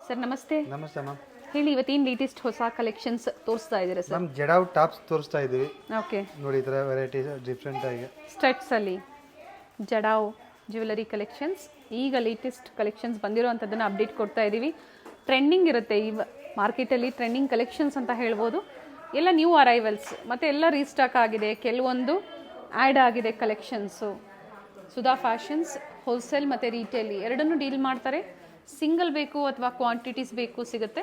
Sir ನಮಸ್ತೆ. ನಮಸ್ತೆ ma'am. ಹೇಳಿ, ಇವತ್ತೇನು ಲೇಟೆಸ್ಟ್ ಹೊಸ ಕಲೆಕ್ಷನ್ಸ್ ತೋರಿಸ್ತಾ ಇದ್ದೀರಾ ಸರ್? ಮ್ಯಾಮ್ ಜಡಾವ್ ಟಾಪ್ಸ್ ತೋರಿಸ್ತಾ ಇದ್ದೀವಿ. ಓಕೆ, ನೋಡಿ ಈ ಥರ ವೆರೈಟೀಸ್ ಡಿಫ್ರೆಂಟ್ ಆಗಿ ಸ್ಟಡ್ಸಲ್ಲಿ ಜಡಾವ್ ಜ್ಯುವೆಲರಿ ಕಲೆಕ್ಷನ್ಸ್. ಈಗ ಲೇಟೆಸ್ಟ್ ಕಲೆಕ್ಷನ್ಸ್ ಬಂದಿರೋವಂಥದ್ದನ್ನು ಅಪ್ಡೇಟ್ ಕೊಡ್ತಾ ಇದ್ದೀವಿ. ಟ್ರೆಂಡಿಂಗ್ ಇರುತ್ತೆ ಈ ಮಾರ್ಕೆಟಲ್ಲಿ, ಟ್ರೆಂಡಿಂಗ್ ಕಲೆಕ್ಷನ್ಸ್ ಅಂತ ಹೇಳ್ಬೋದು. ಎಲ್ಲ ನ್ಯೂ ಅರೈವಲ್ಸ್ ಮತ್ತು ಎಲ್ಲ ರೀಸ್ಟಾಕ್ ಆಗಿದೆ, ಕೆಲವೊಂದು ಆ್ಯಡ್ ಆಗಿದೆ ಕಲೆಕ್ಷನ್ಸು. ಸುಧಾ ಫ್ಯಾಷನ್ಸ್ ಹೋಲ್ಸೇಲ್ ಮತ್ತು ರೀಟೇಲ್ ಎರಡನ್ನೂ ಡೀಲ್ ಮಾಡ್ತಾರೆ. ಸಿಂಗಲ್ ಬೇಕು ಅಥವಾ ಕ್ವಾಂಟಿಟೀಸ್ ಬೇಕು ಸಿಗುತ್ತೆ.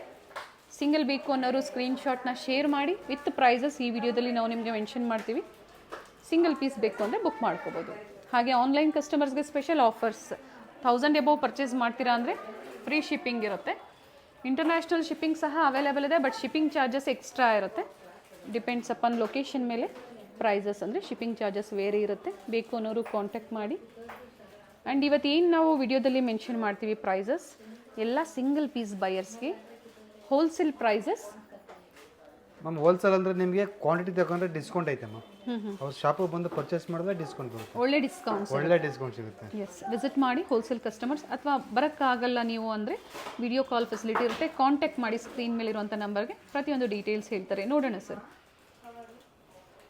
ಸಿಂಗಲ್ ಬೇಕು ಅನ್ನೋರು ಸ್ಕ್ರೀನ್ಶಾಟ್ನ ಶೇರ್ ಮಾಡಿ ವಿತ್ ಪ್ರೈಸಸ್ ಈ ವಿಡಿಯೋದಲ್ಲಿ ನಾವು ನಿಮಗೆ ಮೆನ್ಷನ್ ಮಾಡ್ತೀವಿ. ಸಿಂಗಲ್ ಪೀಸ್ ಬೇಕು ಅಂದರೆ ಬುಕ್ ಮಾಡ್ಕೋಬೋದು. ಹಾಗೆ ಆನ್ಲೈನ್ ಕಸ್ಟಮರ್ಸ್ಗೆ ಸ್ಪೆಷಲ್ ಆಫರ್ಸ್. 1000 ಎಬವ್ ಪರ್ಚೇಸ್ ಮಾಡ್ತೀರಾ ಅಂದರೆ ಫ್ರೀ ಶಿಪ್ಪಿಂಗ್ ಇರುತ್ತೆ. ಇಂಟರ್ನ್ಯಾಷನಲ್ ಶಿಪ್ಪಿಂಗ್ ಸಹ ಅವೈಲೇಬಲ್ ಇದೆ, ಬಟ್ ಶಿಪ್ಪಿಂಗ್ ಚಾರ್ಜಸ್ ಎಕ್ಸ್ಟ್ರಾ ಇರುತ್ತೆ. ಡಿಪೆಂಡ್ಸ್ ಅಪಾನ್ ಲೊಕೇಶನ್ ಮೇಲೆ ಪ್ರೈಸಸ್, ಅಂದರೆ ಶಿಪ್ಪಿಂಗ್ ಚಾರ್ಜಸ್ ಬೇರೆ ಇರುತ್ತೆ. ಬೇಕು ಅನ್ನೋರು ಕಾಂಟ್ಯಾಕ್ಟ್ ಮಾಡಿ. ಆ್ಯಂಡ್ ಇವತ್ತು ಏನು ನಾವು ವಿಡಿಯೋದಲ್ಲಿ ಮೆನ್ಷನ್ ಮಾಡ್ತೀವಿ ಪ್ರೈಸಸ್ ಎಲ್ಲ ಸಿಂಗಲ್ ಪೀಸ್ ಬಯರ್ಸ್ಗೆ ಹೋಲ್ಸೇಲ್ ಪ್ರೈಸಸ್. ಮ್ಯಾಮ್ ಹೋಲ್ಸೇಲ್ ಅಂದರೆ ನಿಮಗೆ ಕ್ವಾಂಟಿಟಿ ತಗೊಂಡ್ರೆ ಡಿಸ್ಕೌಂಟ್ ಐತೆ ಮ್ಯಾಮ್. ಅವ್ರು ಶಾಪಿಗೆ ಬಂದು ಪರ್ಚೇಸ್ ಮಾಡಿದ್ರೆ ಡಿಸ್ಕೌಂಟ್ ಬರುತ್ತೆ. ಒಳ್ಳೆ ಡಿಸ್ಕೌಂಟ್ಸ್, ಒಳ್ಳೆ ಡಿಸ್ಕೌಂಟ್ ಸಿಗುತ್ತೆ. ಎಸ್, ವಿಸಿಟ್ ಮಾಡಿ ಹೋಲ್ಸೇಲ್ ಕಸ್ಟಮರ್ಸ್. ಅಥವಾ ಬರೋಕ್ಕಾಗಲ್ಲ ನೀವು ಅಂದರೆ ವಿಡಿಯೋ ಕಾಲ್ ಫೆಸಿಲಿಟಿ ಇರುತ್ತೆ. ಕಾಂಟ್ಯಾಕ್ಟ್ ಮಾಡಿ ಸ್ಕ್ರೀನ್ ಮೇಲಿರುವಂಥ ನಂಬರ್ಗೆ, ಪ್ರತಿಯೊಂದು ಡೀಟೇಲ್ಸ್ ಹೇಳ್ತಾರೆ. ನೋಡೋಣ sir.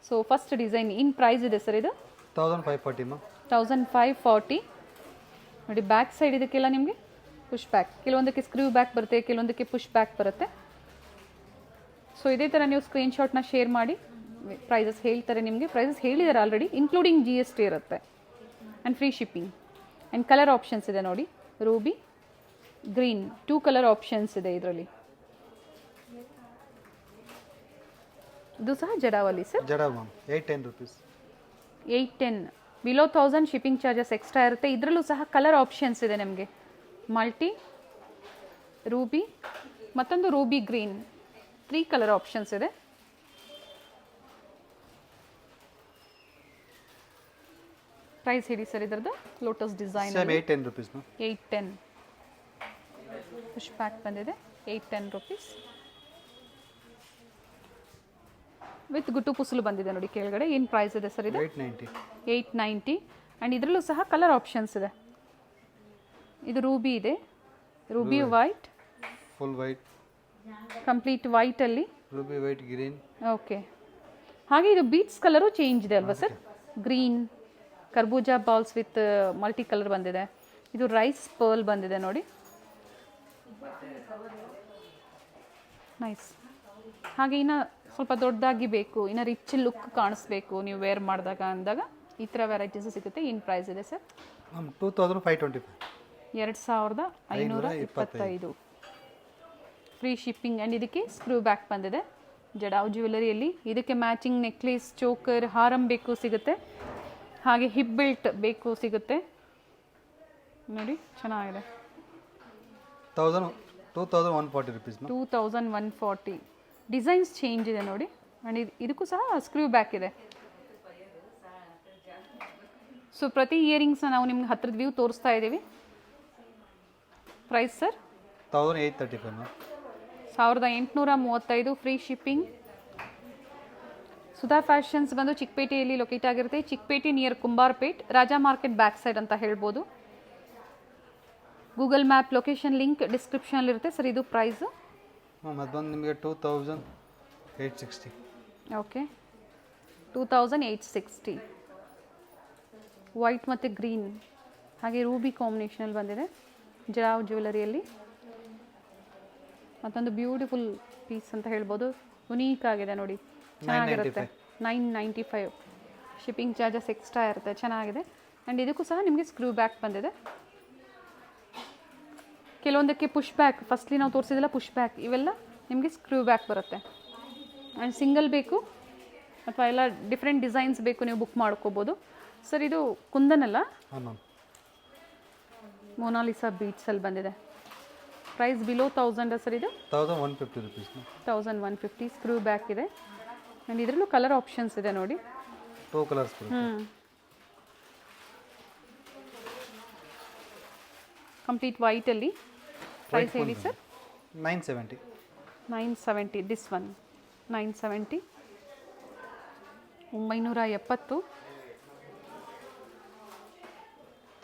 So first design in price ಇದೆ ಸರ್, ಇದು 1540 ಮ್ಯಾಮ್. 1540. ನೋಡಿ ಬ್ಯಾಕ್ ಸೈಡ್ ಇದಕ್ಕೆಲ್ಲ ನಿಮಗೆ ಪುಷ್ ಬ್ಯಾಕ್, ಕೆಲವೊಂದಕ್ಕೆ ಸ್ಕ್ರೂ ಬ್ಯಾಕ್ ಬರುತ್ತೆ, ಕೆಲವೊಂದಕ್ಕೆ ಪುಷ್ ಬ್ಯಾಕ್ ಬರುತ್ತೆ. ಸೊ ಇದೇ ಥರ ನೀವು ಸ್ಕ್ರೀನ್ಶಾಟ್ನ ಶೇರ್ ಮಾಡಿ ಪ್ರೈಸಸ್ ಹೇಳ್ತಾರೆ ನಿಮಗೆ. ಪ್ರೈಸಸ್ ಹೇಳಿದ್ದಾರೆ ಆಲ್ರೆಡಿ, ಇನ್ಕ್ಲೂಡಿಂಗ್ GST ಇರುತ್ತೆ. And free shipping. And colour options ಇದೆ ನೋಡಿ, ರೂಬಿ, ಗ್ರೀನ್, 2 ಕಲರ್ ಆಪ್ಷನ್ಸ್ ಇದೆ ಇದರಲ್ಲಿ. ಇದು ಸಹ ಜಡಾವಲ್ಲಿ sir. Jadau ma'am 810 rupees. 810. Below 1000 shipping charges extra ಇರುತ್ತೆ. ಇದರಲ್ಲೂ ಸಹ ಕಲರ್ ಆಪ್ಷನ್ಸ್ ಇದೆ ನಿಮಗೆ. ಮಲ್ಟಿ, ರೂಬಿ, ಮತ್ತೊಂದು ರೂಬಿ ಗ್ರೀನ್, 3 ಕಲರ್ ಆಪ್ಷನ್ಸ್ ಇದೆ. ಪ್ರೈಸ್ ಹೇಳಿ ಸರ್ ಇದರದ್ದು. Lotus design 810 rupees ma'am. 810. Push back ಬಂದಿದೆ. 810 rupees. ವಿತ್ ಗುಟ್ಟು ಪುಸುಲು ಬಂದಿದೆ ನೋಡಿ ಕೆಳಗಡೆ. ಏನು ಪ್ರೈಸ್ ಇದೆ ಸರ್ ಇದು? 890. 890. ಆ್ಯಂಡ್ ಇದರಲ್ಲೂ ಸಹ ಕಲರ್ ಆಪ್ಷನ್ಸ್ ಇದೆ. ಇದು ರೂಬಿ ಇದೆ, ruby white, full white, complete ವೈಟಲ್ಲಿ, ರೂಬಿ ವೈಟ್, ಗ್ರೀನ್. ಓಕೆ. ಹಾಗೆ ಇದು ಬೀಟ್ಸ್ ಕಲರು ಚೇಂಜ್ ಇದೆ ಅಲ್ವಾ ಸರ್? ಗ್ರೀನ್, ಕರ್ಬೂಜಾ ಬಾಲ್ಸ್ ವಿತ್ ಮಲ್ಟಿ ಕಲರ್ ಬಂದಿದೆ. ಇದು ರೈಸ್ ಪರ್ಲ್ ಬಂದಿದೆ ನೋಡಿ, ನೈಸ್. ಹಾಗೆ ಇನ್ನು ಸ್ವಲ್ಪ ದೊಡ್ಡದಾಗಿ ಬೇಕು, ಇನ್ನು ರಿಚ್ ಲುಕ್ ಕಾಣಿಸ್ಬೇಕು ನೀವು ವೇರ್ ಮಾಡಿದಾಗ ಅಂದಾಗ ಈ ಥರ ವೆರೈಟೀಸು ಸಿಗುತ್ತೆ. ಏನು ಪ್ರೈಸ್ ಇದೆ ಸರ್? 2525. 2525. Free shipping. ಆ್ಯಂಡ್ ಇದಕ್ಕೆ ಸ್ಕ್ರೂ ಬ್ಯಾಕ್ ಬಂದಿದೆ ಜಡಾವ್ ಜ್ಯುವೆಲರಿಯಲ್ಲಿ. ಇದಕ್ಕೆ ಮ್ಯಾಚಿಂಗ್ ನೆಕ್ಲೇಸ್, ಚೋಕರ್, ಹಾರಂ ಬೇಕು ಸಿಗುತ್ತೆ. ಹಾಗೆ ಹಿಪ್ ಬೆಲ್ಟ್ ಬೇಕು ಸಿಗುತ್ತೆ ನೋಡಿ, ಚೆನ್ನಾಗಿದೆ. 2140 rupees. 2140. ಡಿಸೈನ್ಸ್ ಚೇಂಜ್ ಇದೆ ನೋಡಿ. ಆ್ಯಂಡ್ ಇದಕ್ಕೂ ಸಹ ಸ್ಕ್ರೂ ಬ್ಯಾಕ್ ಇದೆ. ಸೊ ಪ್ರತಿ ಇಯರಿಂಗ್ಸ್ನ ನಾವು ನಿಮ್ಗೆ ಹತ್ರದ ವ್ಯೂ ತೋರಿಸ್ತಾ ಇದ್ದೀವಿ. Price sir 1835 1835. Free shipping. Sudha fashions ಬಂದು ಚಿಕ್ಕಪೇಟೆಯಲ್ಲಿ ಲೊಕೇಟ್ ಆಗಿರುತ್ತೆ. Chikkapete near Kumbarpet, Raja market back side ಅಂತ ಹೇಳ್ಬೋದು. ಗೂಗಲ್ ಮ್ಯಾಪ್ ಲೊಕೇಶನ್ ಲಿಂಕ್ ಡಿಸ್ಕ್ರಿಪ್ಷನಲ್ಲಿರುತ್ತೆ ಸರ್. ಇದು ಪ್ರೈಸು ಮ್ಯಾಮ್ ಅದು ಬಂದು ನಿಮಗೆ 2860. ಓಕೆ, 2860. ವೈಟ್ ಮತ್ತು ಗ್ರೀನ್ ಹಾಗೆ ರೂಬಿ ಕಾಂಬಿನೇಷನಲ್ಲಿ ಬಂದಿದೆ ಜಡಾವ್ ಜ್ಯುವೆಲರಿಯಲ್ಲಿ. ಮತ್ತೊಂದು ಬ್ಯೂಟಿಫುಲ್ ಪೀಸ್ ಅಂತ ಹೇಳ್ಬೋದು. ಯುನೀಕ್ ಆಗಿದೆ ನೋಡಿ, ಚೆನ್ನಾಗಿರುತ್ತೆ. 995. ಶಿಪ್ಪಿಂಗ್ ಚಾರ್ಜಸ್ ಎಕ್ಸ್ಟ್ರಾ ಇರುತ್ತೆ, ಚೆನ್ನಾಗಿದೆ. ಆ್ಯಂಡ್ ಇದಕ್ಕೂ ಸಹ ನಿಮಗೆ ಸ್ಕ್ರೂ ಬ್ಯಾಕ್ ಬಂದಿದೆ. ಕೆಲವೊಂದಕ್ಕೆ ಪುಷ್ ಬ್ಯಾಕ್, ಫಸ್ಟ್ಲಿ ನಾವು ತೋರಿಸಿದೆಲ್ಲ ಪುಷ್ ಬ್ಯಾಕ್, ಇವೆಲ್ಲ ನಿಮಗೆ ಸ್ಕ್ರೂ ಬ್ಯಾಕ್ ಬರುತ್ತೆ. ಆ್ಯಂಡ್ ಸಿಂಗಲ್ ಬೇಕು ಅಥವಾ ಎಲ್ಲ ಡಿಫ್ರೆಂಟ್ ಡಿಸೈನ್ಸ್ ಬೇಕು ನೀವು ಬುಕ್ ಮಾಡ್ಕೋಬೋದು ಸರ್. ಇದು ಕುಂದನ್ ಅಲ್ಲ, ಮೊನಾಲಿಸಾ ಬೀಟ್ಸಲ್ಲಿ ಬಂದಿದೆ. Price below 1000 sir. ಇದು 1150 rupees. 1150. ಸ್ಕ್ರೂ ಬ್ಯಾಕ್ ಇದೆ. ಆ್ಯಂಡ್ ಇದರಲ್ಲೂ ಕಲರ್ ಆಪ್ಷನ್ಸ್ ಇದೆ ನೋಡಿ, 2 ಕಲರ್ಸ್. ಕಂಪ್ಲೀಟ್ ವೈಟಲ್ಲಿ. ಪ್ರೈಸ್ ಹೇಳಿ sir? 970. 970. This one 970. 970.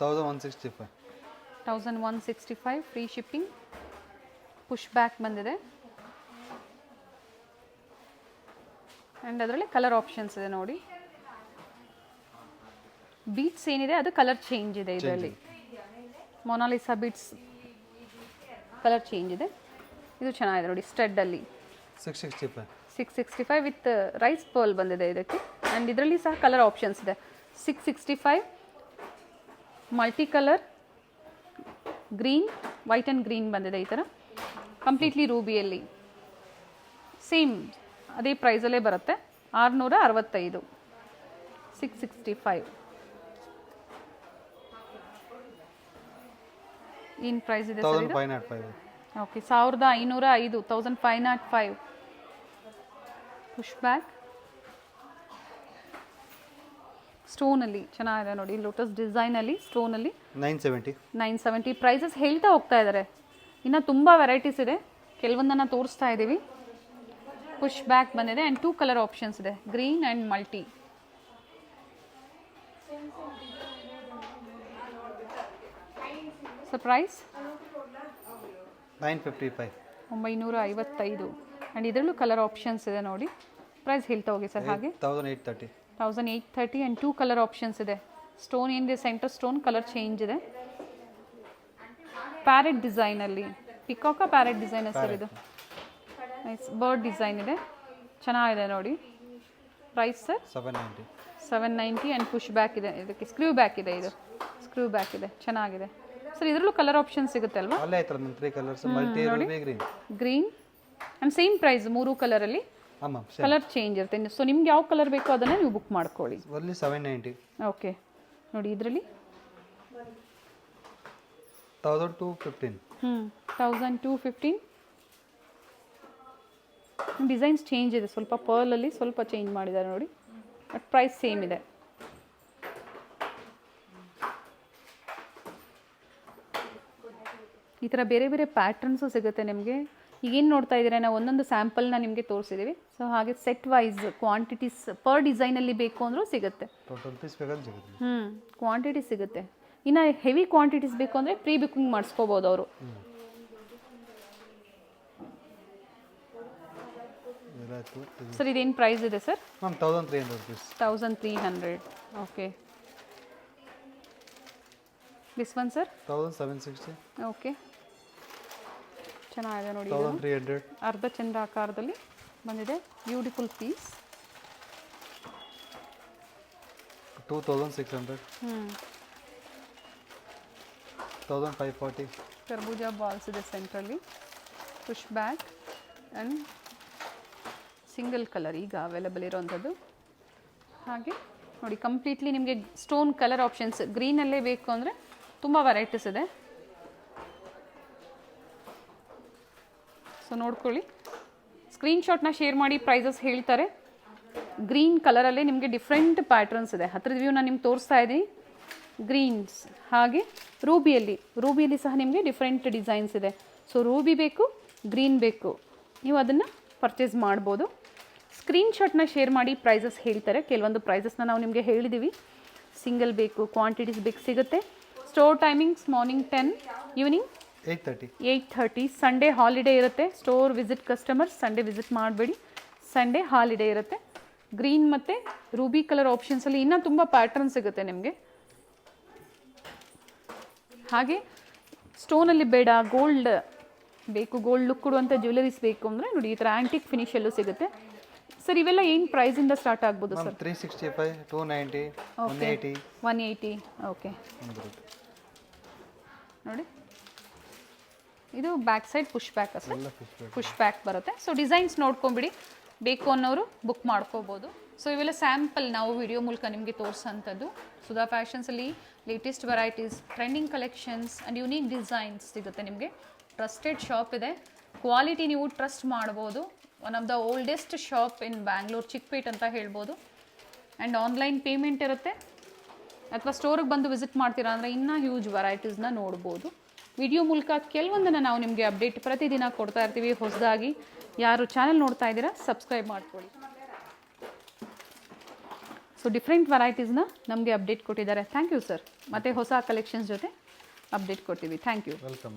1165. 1165. Free shipping. Push back ಬಂದಿದೆ ಆ್ಯಂಡ್ ಅದರಲ್ಲಿ ಕಲರ್ ಆಪ್ಷನ್ಸ್ ಇದೆ ನೋಡಿ. ಬೀಟ್ಸ್ ಏನಿದೆ ಅದು ಕಲರ್ ಚೇಂಜ್ ಇದೆ ಇದರಲ್ಲಿ. ಮೊನಾಲಿಸಾ ಬೀಟ್ಸ್ ಕಲರ್ ಚೇಂಜ್ ಇದೆ. ಇದು ಚೆನ್ನಾಗಿದೆ ನೋಡಿ ಸ್ಟಡ್ಡಲ್ಲಿ. 665 ವಿತ್ ರೈಸ್ ಪರ್ಲ್ ಬಂದಿದೆ ಇದಕ್ಕೆ. ಆ್ಯಂಡ್ ಇದರಲ್ಲಿ ಸಹ ಕಲರ್ ಆಪ್ಷನ್ಸ್ ಇದೆ. 665 multi colour green, white and green ಬಂದಿದೆ ಈ ಥರ. ಕಂಪ್ಲೀಟ್ಲಿ ರೂಬಿಯಲ್ಲಿ ಸೇಮ್ ಅದೇ ಪ್ರೈಸಲ್ಲೇ ಬರುತ್ತೆ. 665 665 ಏನು ಪ್ರೈಸ್ ಇದೆ ಸರ್ ಇದು? 1505. ಓಕೆ 1505 1505 ಪುಷ್ ಬ್ಯಾಕ್ ಸ್ಟೋನಲ್ಲಿ ಚೆನ್ನಾಗಿದೆ ನೋಡಿ. ಲೋಟಸ್ ಡಿಸೈನಲ್ಲಿ ಸ್ಟೋನಲ್ಲಿ 970 ಪ್ರೈಸಸ್ ಹೇಳ್ತಾ ಹೋಗ್ತಾ ಇದ್ದಾರೆ. ಇನ್ನು ತುಂಬ ವೆರೈಟೀಸ್ ಇದೆ, ಕೆಲವೊಂದನ್ನು ತೋರಿಸ್ತಾ ಇದ್ದೀವಿ. ಪುಷ್ ಬ್ಯಾಕ್ ಬಂದಿದೆ ಆ್ಯಂಡ್ 2 ಕಲರ್ ಆಪ್ಷನ್ಸ್ ಇದೆ, green and multi. So price 955 and ಇದರಲ್ಲೂ ಕಲರ್ ಆಪ್ಷನ್ಸ್ ಇದೆ ನೋಡಿ. ಪ್ರೈಸ್ ಹೇಳ್ತಾ ಹೋಗಿ ಸರ್. ಹಾಗೆ 1830 ಆ್ಯಂಡ್ 2 ಕಲರ್ ಆಪ್ಷನ್ಸ್ ಇದೆ. ಸ್ಟೋನ್ ಏನಿದೆ ಸೆಂಟರ್ ಸ್ಟೋನ್ ಕಲರ್ ಚೇಂಜ್ ಇದೆ. ಪ್ಯಾರೆಟ್ ಡಿಸೈನಲ್ಲಿ ಪಿಕಾಕ ಪ್ಯಾರೆಟ್ ಡಿಸೈನ್ ಸರ್ ಇದು. ನೈಸ್ ಬರ್ಡ್ ಡಿಸೈನ್ ಇದೆ, ಚೆನ್ನಾಗಿದೆ ನೋಡಿ. Price sir 790 and push back ಇದೆ. ಇದಕ್ಕೆ ಸ್ಕ್ರೂ ಬ್ಯಾಕ್ ಇದೆ, ಇದು ಸ್ಕ್ರೂ ಬ್ಯಾಕ್ ಇದೆ, ಚೆನ್ನಾಗಿದೆ ಸರ್. ಇದರಲ್ಲೂ ಕಲರ್ ಆಪ್ಷನ್ಸ್ ಸಿಗುತ್ತೆ ಅಲ್ವಾ? ಗ್ರೀನ್ ಆ್ಯಂಡ್ ಸೇಮ್ ಪ್ರೈಸ್ 3 ಕಲರಲ್ಲಿ ಕಲರ್ ಚೇಂಜ್ ಇರುತ್ತೆ. ಸೊ ನಿಮ್ಗೆ ಯಾವ ಕಲರ್ ಬೇಕೋ ಅದನ್ನು ನೀವು ಬುಕ್ ಮಾಡ್ಕೊಳ್ಳಿ. 790. ಓಕೆ ನೋಡಿ ಇದರಲ್ಲಿ 1215 ಡಿಸೈನ್ಸ್ ಚೇಂಜ್ ಇದೆ, ಸ್ವಲ್ಪ ಪರ್ಲಲ್ಲಿ ಸ್ವಲ್ಪ ಚೇಂಜ್ ಮಾಡಿದ್ದಾರೆ ನೋಡಿ. ಬಟ್ ಪ್ರೈಸ್ ಸೇಮ್ ಇದೆ. ಈ ಥರ ಬೇರೆ ಬೇರೆ ಪ್ಯಾಟ್ರನ್ಸು ಸಿಗುತ್ತೆ ನಿಮಗೆ. ಈಗೇನು ನೋಡ್ತಾ ಇದ್ದೀರಾ, ನಾವು ಒಂದೊಂದು ಸ್ಯಾಂಪಲ್ನ ನಿಮಗೆ ತೋರಿಸಿದ್ದೀವಿ. ಸೊ ಹಾಗೆ ಸೆಟ್ ವೈಸ್ ಕ್ವಾಂಟಿಟೀಸ್ ಪರ್ ಡಿಸೈನಲ್ಲಿ ಬೇಕು ಅಂದರೂ ಸಿಗುತ್ತೆ. ಕ್ವಾಂಟಿಟಿ ಸಿಗುತ್ತೆ. ಇನ್ನು ಹೆವಿ ಕ್ವಾಂಟಿಟೀಸ್ ಬೇಕು ಅಂದರೆ ಪ್ರೀ ಬುಕಿಂಗ್ ಮಾಡಿಸ್ಕೋಬೋದು ಅವರು. ಸರ್ ಇದೇನು ಪ್ರೈಸ್ ಇದೆ sir? 1300. Okay this one sir 1760. Okay ಚೆನ್ನಾಗಿದೆ ನೋಡಿ. 1300 ಅರ್ಧ ಚಂದ್ರ ಆಕಾರದಲ್ಲಿ ಬಂದಿದೆ, ಬ್ಯೂಟಿಫುಲ್ ಪೀಸ್. 2600. 1540. ಕರ್ಬೂಜಾ ಬಾಲ್ಸ್ ಇದೆ ಸೆಂಟ್ರಲ್ಲಿ. Push back and single colour ಈಗ ಅವೈಲೇಬಲ್ ಇರೋವಂಥದ್ದು. ಹಾಗೆ ನೋಡಿ ಕಂಪ್ಲೀಟ್ಲಿ ನಿಮಗೆ ಸ್ಟೋನ್ ಕಲರ್ ಆಪ್ಷನ್ಸ್. ಗ್ರೀನಲ್ಲೇ ಬೇಕು ಅಂದರೆ ತುಂಬ ವೆರೈಟೀಸ್ ಇದೆ. ಸೊ ನೋಡ್ಕೊಳ್ಳಿ, ಸ್ಕ್ರೀನ್ಶಾಟ್ನ ಶೇರ್ ಮಾಡಿ, ಪ್ರೈಸಸ್ ಹೇಳ್ತಾರೆ. ಗ್ರೀನ್ ಕಲರಲ್ಲೇ ನಿಮಗೆ ಡಿಫ್ರೆಂಟ್ ಪ್ಯಾಟ್ರನ್ಸ್ ಇದೆ. ಹತ್ರದ ವ್ಯೂನ ನಿಮ್ಗೆ ತೋರಿಸ್ತಾ ಇದ್ದೀನಿ. ಗ್ರೀನ್ಸ್ ಹಾಗೆ ರೂಬಿಯಲ್ಲಿ ಸಹ ನಿಮಗೆ ಡಿಫ್ರೆಂಟ್ ಡಿಸೈನ್ಸ್ ಇದೆ. ಸೊ ರೂಬಿ ಬೇಕು, ಗ್ರೀನ್ ಬೇಕು, ನೀವು ಅದನ್ನು ಪರ್ಚೇಸ್ ಮಾಡ್ಬೋದು. ಸ್ಕ್ರೀನ್ಶಾಟ್ನ ಶೇರ್ ಮಾಡಿ, ಪ್ರೈಸಸ್ ಹೇಳ್ತಾರೆ. ಕೆಲವೊಂದು ಪ್ರೈಸಸ್ನ ನಾವು ನಿಮಗೆ ಹೇಳಿದ್ದೀವಿ. ಸಿಂಗಲ್ ಬೇಕು, ಕ್ವಾಂಟಿಟೀಸ್ ಬೇಕು ಸಿಗುತ್ತೆ. Store timings morning 10, evening 8:30. Sunday holiday ಇರುತ್ತೆ. Store visit customers Sunday visit ಮಾಡಬೇಡಿ, ಸಂಡೇ ಹಾಲಿಡೇ ಇರುತ್ತೆ. ಗ್ರೀನ್ ಮತ್ತು ರೂಬಿ ಕಲರ್ ಆಪ್ಷನ್ಸಲ್ಲಿ ಇನ್ನೂ ತುಂಬ ಪ್ಯಾಟ್ರನ್ ಸಿಗುತ್ತೆ ನಿಮಗೆ. ಹಾಗೆ ಸ್ಟೋನಲ್ಲಿ ಬೇಡ, ಗೋಲ್ಡ್ ಬೇಕು, ಗೋಲ್ಡ್ ಲುಕ್ ಕೊಡುವಂಥ ಜ್ಯುವೆಲರೀಸ್ ಬೇಕು ಅಂದರೆ ನೋಡಿ ಈ ಥರ ಆ್ಯಂಟಿಕ್ ಫಿನಿಷಲ್ಲೂ ಸಿಗುತ್ತೆ. ಸರ್ ಇವೆಲ್ಲ ಏನು ಪ್ರೈಸಿಂದ ಸ್ಟಾರ್ಟ್ ಆಗ್ಬೋದು ಸರ್? 365, 290, 180. 180. ಓಕೆ ನೋಡಿ ಇದು back side push back sir, push back ಬರುತ್ತೆ. ಸೊ ಡಿಸೈನ್ಸ್ ನೋಡ್ಕೊಂಬಿಡಿ, ಬೇಕು ಅನ್ನೋರು ಬುಕ್ ಮಾಡ್ಕೋಬೋದು. ಸೊ ಇವೆಲ್ಲ ಸ್ಯಾಂಪಲ್ ನಾವು ವಿಡಿಯೋ ಮೂಲಕ ನಿಮಗೆ ತೋರಿಸೋಂಥದ್ದು. ಸುಧಾ ಫ್ಯಾಷನ್ಸಲ್ಲಿ latest varieties, trending collections and unique designs ಸಿಗುತ್ತೆ ನಿಮಗೆ. ಟ್ರಸ್ಟೆಡ್ ಶಾಪ್ ಇದೆ, ಕ್ವಾಲಿಟಿ ನೀವು ಟ್ರಸ್ಟ್ ಮಾಡ್ಬೋದು. One of the oldest shop in Bangalore, Chickpet ಅಂತ ಹೇಳ್ಬೋದು. ಆ್ಯಂಡ್ ಆನ್ಲೈನ್ ಪೇಮೆಂಟ್ ಇರುತ್ತೆ, ಅಥವಾ ಸ್ಟೋರಿಗೆ ಬಂದು ವಿಸಿಟ್ ಮಾಡ್ತೀರಾ ಅಂದರೆ ಇನ್ನೂ ಹ್ಯೂಜ್ ವೆರೈಟೀಸ್ನ ನೋಡ್ಬೋದು. ವಿಡಿಯೋ ಮೂಲಕ ಕೆಲವೊಂದನ್ನು ನಾವು ನಿಮಗೆ ಅಪ್ಡೇಟ್ ಪ್ರತಿದಿನ ಕೊಡ್ತಾ ಇರ್ತೀವಿ. ಹೊಸದಾಗಿ ಯಾರು ಚಾನಲ್ ನೋಡ್ತಾ ಇದ್ದೀರಾ ಸಬ್ಸ್ಕ್ರೈಬ್ ಮಾಡ್ಕೊಳ್ಳಿ. ಸೊ ಡಿಫ್ರೆಂಟ್ ವೆರೈಟೀಸ್ನ ನಮಗೆ ಅಪ್ಡೇಟ್ ಕೊಟ್ಟಿದ್ದಾರೆ. Thank you sir. ಮತ್ತು ಹೊಸ ಕಲೆಕ್ಷನ್ಸ್ ಜೊತೆ ಅಪ್ಡೇಟ್ ಕೊಡ್ತೀವಿ. Thank you. ವೆಲ್ಕಮ್.